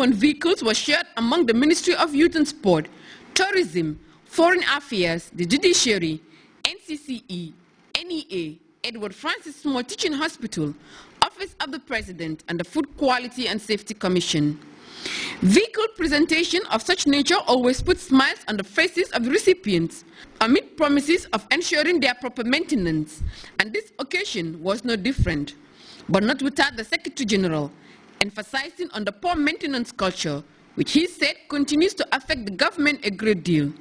21 vehicles were shared among the Ministry of Youth and Sport, Tourism, Foreign Affairs, the Judiciary, NCCE, NEA, Edward Francis Small Teaching Hospital, Office of the President, and the Food Quality and Safety Commission. Vehicle presentation of such nature always puts smiles on the faces of the recipients, amid promises of ensuring their proper maintenance, and this occasion was no different, but not without the Secretary General emphasizing on the poor maintenance culture, which he said continues to affect the government a great deal.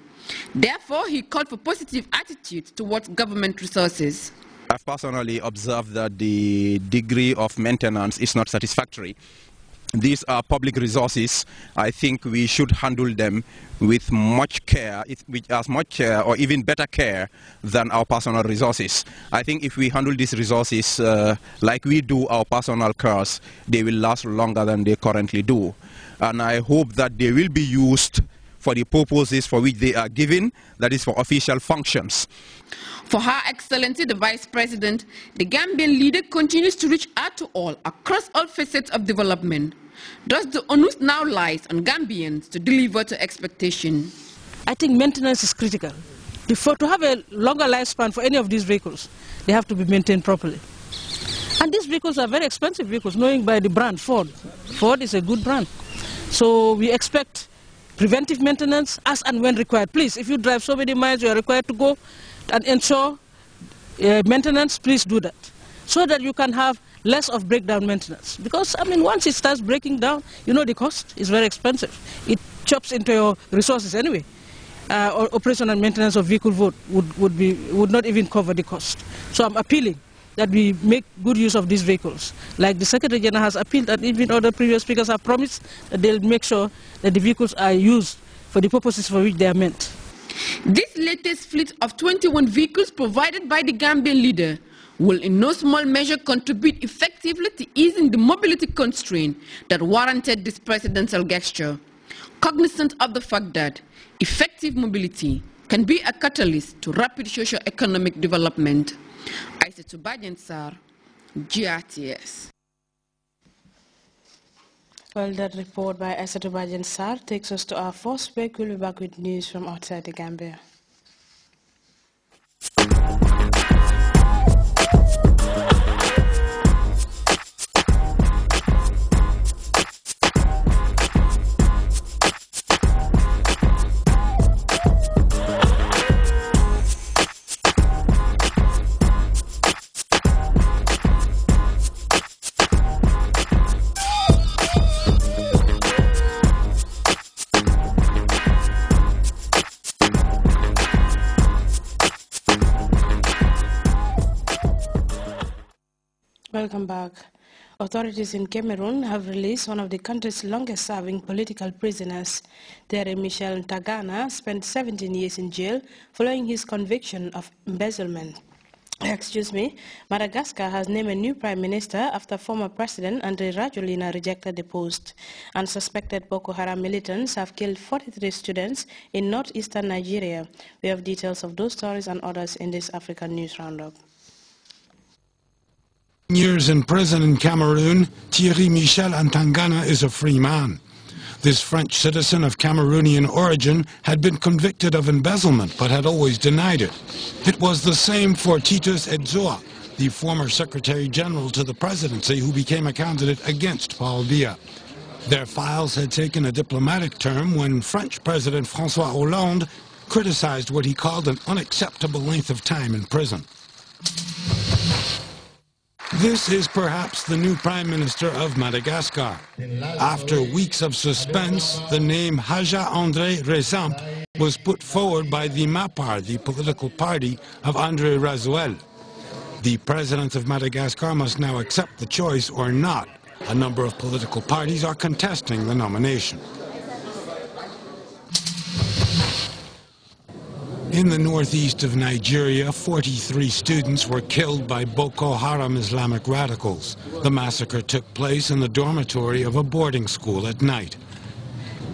Therefore, he called for positive attitudes towards government resources. I've personally observed that the degree of maintenance is not satisfactory. These are public resources. I think we should handle them with much care, with as much care or even better care than our personal resources. I think if we handle these resources like we do our personal cars, they will last longer than they currently do. And I hope that they will be used for the purposes for which they are given, that is for official functions. For Her Excellency the Vice President, the Gambian leader continues to reach out to all across all facets of development. Thus the onus now lies on Gambians to deliver to expectation. I think maintenance is critical. To have a longer lifespan for any of these vehicles, they have to be maintained properly. And these vehicles are very expensive vehicles, knowing by the brand Ford. Ford is a good brand. So we expect preventive maintenance as and when required. Please, if you drive so many miles, you are required to go and ensure maintenance, please do that, so that you can have less of breakdown maintenance. Because, I mean, once it starts breaking down, you know the cost is very expensive. It chops into your resources anyway. Operation and maintenance of vehicle would not even cover the cost. So I'm appealing that we make good use of these vehicles. Like the Secretary General has appealed, and even other previous speakers have promised that they'll make sure that the vehicles are used for the purposes for which they are meant. This latest fleet of 21 vehicles provided by the Gambian leader will in no small measure contribute effectively to easing the mobility constraint that warranted this presidential gesture, cognizant of the fact that effective mobility can be a catalyst to rapid socio-economic development. Aissatou Badiane Sarr, Grts. Well, that report by Aissatou Badiane Sarr takes us to our first break. We'll be back with news from outside the Gambia. Welcome back. Authorities in Cameroon have released one of the country's longest-serving political prisoners. Tere Michel Ntagana spent 17 years in jail following his conviction of embezzlement. Madagascar has named a new prime minister after former president Andre Rajoelina rejected the post. Unsuspected Boko Haram militants have killed 43 students in northeastern Nigeria. We have details of those stories and others in this African News Roundup. Years in prison in Cameroon, Thierry Michel Ntagana is a free man. This French citizen of Cameroonian origin had been convicted of embezzlement but had always denied it. It was the same for Titus Edzoa, the former Secretary General to the presidency who became a candidate against Paul Biya. Their files had taken a diplomatic turn when French President François Hollande criticized what he called an unacceptable length of time in prison. This is perhaps the new Prime Minister of Madagascar. After weeks of suspense, the name Haja André Rezamp was put forward by the MAPAR, the political party of André Razoel. The President of Madagascar must now accept the choice or not. A number of political parties are contesting the nomination. In the northeast of Nigeria, 43 students were killed by Boko Haram Islamic radicals. The massacre took place in the dormitory of a boarding school at night.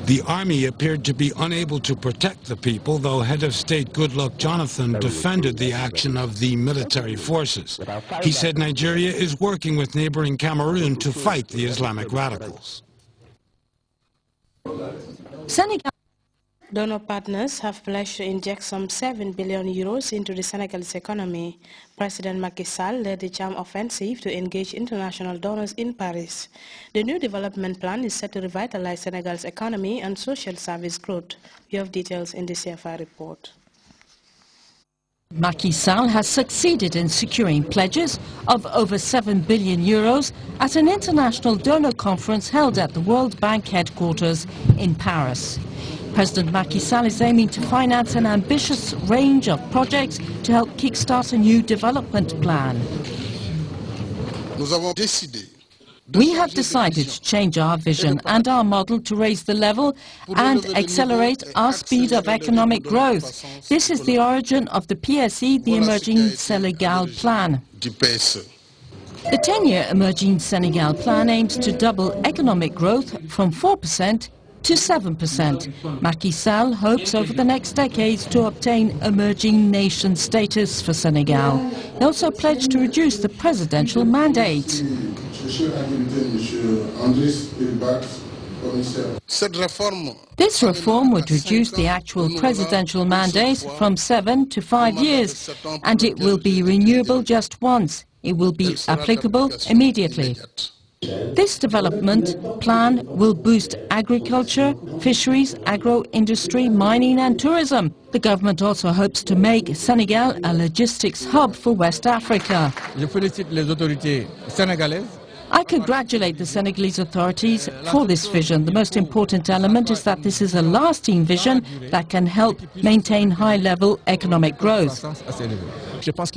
The army appeared to be unable to protect the people, though Head of State Goodluck Jonathan defended the action of the military forces. He said Nigeria is working with neighboring Cameroon to fight the Islamic radicals. Senegal Donor partners have pledged to inject some 7 billion euros into the Senegalese economy. President Macky Sall led the charm offensive to engage international donors in Paris. The new development plan is set to revitalize Senegal's economy and social service growth. We have details in the CFR report. Macky Sall has succeeded in securing pledges of over 7 billion euros at an international donor conference held at the World Bank headquarters in Paris. President Macky Sall is aiming to finance an ambitious range of projects to help kickstart a new development plan. We have decided to change our vision and our model to raise the level and accelerate our speed of economic growth. This is the origin of the PSE, the Emerging Senegal Plan. The 10-year Emerging Senegal Plan aims to double economic growth from 4% to 7%. Macky Sall hopes over the next decades to obtain emerging nation status for Senegal. He also pledged to reduce the presidential mandate. This reform would reduce the actual presidential mandate from 7 to 5 years, and it will be renewable just once. It will be applicable immediately. This development plan will boost agriculture, fisheries, agro-industry, mining and tourism. The government also hopes to make Senegal a logistics hub for West Africa. I congratulate the Senegalese authorities for this vision. The most important element is that this is a lasting vision that can help maintain high-level economic growth.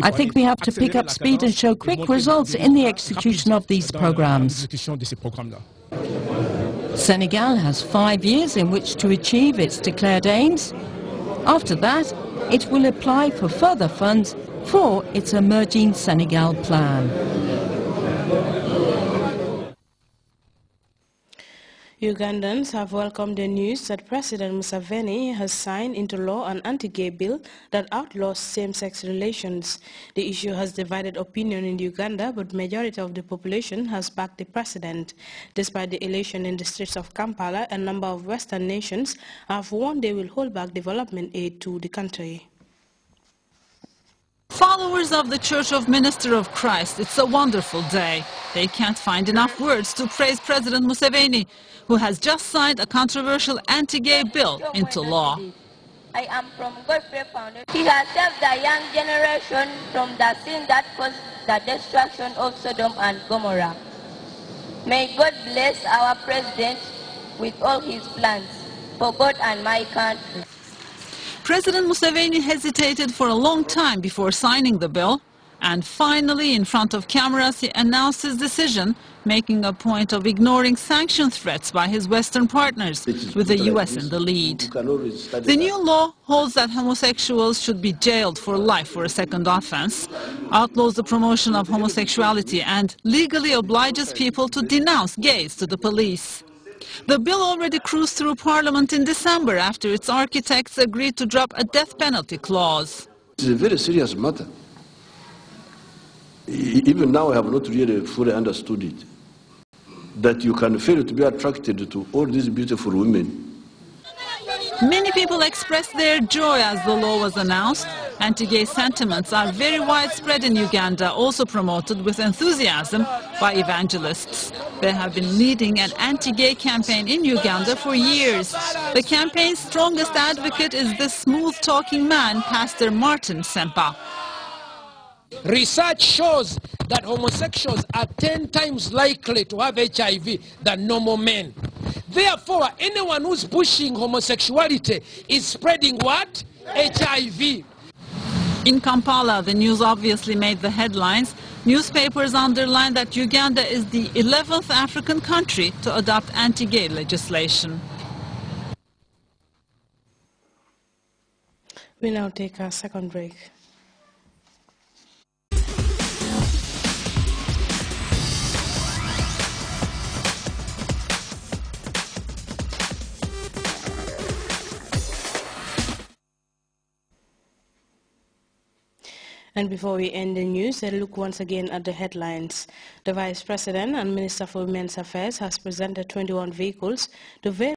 I think we have to pick up speed and show quick results in the execution of these programs. Senegal has 5 years in which to achieve its declared aims. After that, it will apply for further funds for its Emerging Senegal Plan. Ugandans have welcomed the news that President Museveni has signed into law an anti-gay bill that outlaws same-sex relations. The issue has divided opinion in Uganda, but the majority of the population has backed the president. Despite the election in the streets of Kampala, a number of Western nations have warned they will hold back development aid to the country. Followers of the Church of Minister of Christ, it's a wonderful day. They can't find enough words to praise President Museveni, who has just signed a controversial anti-gay bill into law. I am from Godfrey Foundation. He has saved the young generation from the sin that caused the destruction of Sodom and Gomorrah. May God bless our president with all his plans for God and my country. President Museveni hesitated for a long time before signing the bill, and finally, in front of cameras, he announced his decision, making a point of ignoring sanction threats by his Western partners, with the U.S. in the lead. The new law holds that homosexuals should be jailed for life for a second offense, outlaws the promotion of homosexuality, and legally obliges people to denounce gays to the police. The bill already cruised through Parliament in December after its architects agreed to drop a death penalty clause. It's a very serious matter. Even now I have not really fully understood it. That you can fail to be attracted to all these beautiful women. Many people expressed their joy as the law was announced. Anti-gay sentiments are very widespread in Uganda, also promoted with enthusiasm by evangelists. They have been leading an anti-gay campaign in Uganda for years. The campaign's strongest advocate is the smooth-talking man, Pastor Martin Sempa. Research shows that homosexuals are 10 times likely to have HIV than normal men. Therefore, anyone who's pushing homosexuality is spreading what? HIV. In Kampala, the news obviously made the headlines. Newspapers underline that Uganda is the 11th African country to adopt anti-gay legislation. We now take our second break. And before we end the news, a look once again at the headlines. The Vice President and Minister for Women's Affairs has presented 21 vehicles to various